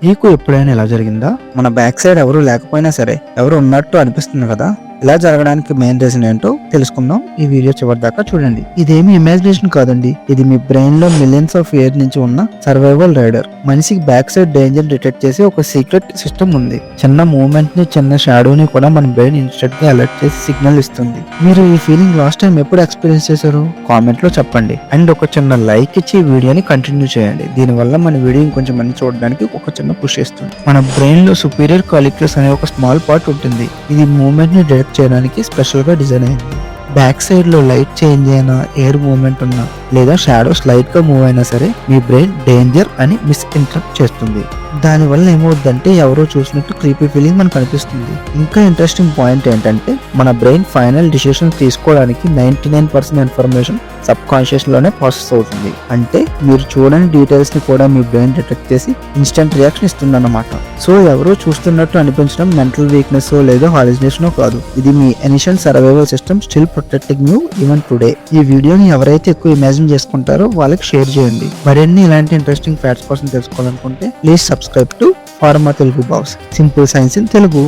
నీకు ఎప్పుడైనా ఇలా జరిగిందా? మన బ్యాక్ సైడ్ ఎవరు లేకపోయినా సరే ఎవరు ఉన్నట్టు అనిపిస్తుంది కదా. ఇలా జరగడానికి మెయిన్ రీజన్ ఏంటో తెలుసుకుందాం. ఈ వీడియో చివరి దాకా చూడండి. ఇదేమి ఇమాజినేషన్ కాదండి, ఇది మీ బ్రెయిన్ లో మిలియన్స్ ఆఫ్ ఇయర్ నుంచి ఉన్న సర్వైవల్ రైడర్. మనిషికి బ్యాక్ సైడ్ డేంజర్ డిటెక్ట్ చేసి ఒక సీక్రెట్ సిస్టమ్ ఉంది. చిన్న మూవ్మెంట్ ని, చిన్న షాడోని కూడా మన బ్రెయిన్ ఇన్స్టెంట్ గా అలర్ట్ చేసి సిగ్నల్ ఇస్తుంది. మీరు ఈ ఫీలింగ్ లాస్ట్ టైం ఎప్పుడు ఎక్స్పీరియన్స్ చేశారు? కామెంట్ లో చెప్పండి. అండ్ ఒక చిన్న లైక్ ఇచ్చి ఈ వీడియోని కంటిన్యూ చేయండి. దీనివల్ల మన వీడియో ఇంకొంచెం మంది చూడడానికి ఒక చిన్న పుష్ ఇస్తుంది. మన బ్రెయిన్ లో సుపీరియర్ కాలిక్యులస్ అనే ఒక స్మాల్ పార్ట్ ఉంటుంది. ఇది మూవ్మెంట్ ని డిటెక్ట్ చేయడానికి స్పెషల్ గా డిజైన్ అయింది. బ్యాక్ సైడ్ లో లైట్ చేంజ్ అయినా, ఎయిర్ మూవ్మెంట్ ఉన్నా, లేదా షాడో స్లైట్ గా మూవ్ అయినా సరే మీ బ్రెయిన్ డేంజర్ అని మిస్ఇంటర్ప్ట్ చేస్తుంది. దాని వల్ల ఏమవుద్దంటే ఎవరో చూసినట్టు క్రీపీ ఫీలింగ్ మనకు అనిపిస్తుంది. ఇంకా ఇంట్రెస్టింగ్ పాయింట్ ఏంటంటే మన బ్రెయిన్ ఫైనల్ డిసిషన్ తీసుకోవడానికి 99% ఇన్ఫర్మేషన్ సబ్ కాన్షియస్ లోనే ప్రాసెస్ అవుతుంది. అంటే మీరు చూడని డీటెయిల్స్ ని కూడా మీ బ్రెయిన్ డిటెక్ట్ చేసి ఇన్స్టెంట్ రియాక్షన్ ఇస్తుంది అన్నమాట. సో ఎవరో చూస్తున్నట్టు అనిపించడం మెంటల్ వీక్నెస్ లేదా హాలిజినేషన్ కాదు. ఇది మీ initial survival system still protecting you even today. ఈ వీడియోని ఎవరైతే ఎక్కువ ఇమాజిన్ చేసుకుంటారో వాళ్ళకి షేర్ చేయండి. మరిన్ని ఇలాంటి ఇంట్రెస్టింగ్ ఫ్యాక్ట్స్ కోసం తెలుసుకోవాలనుకుంటే please subscribe to pharma Telugu box, simple science in Telugu.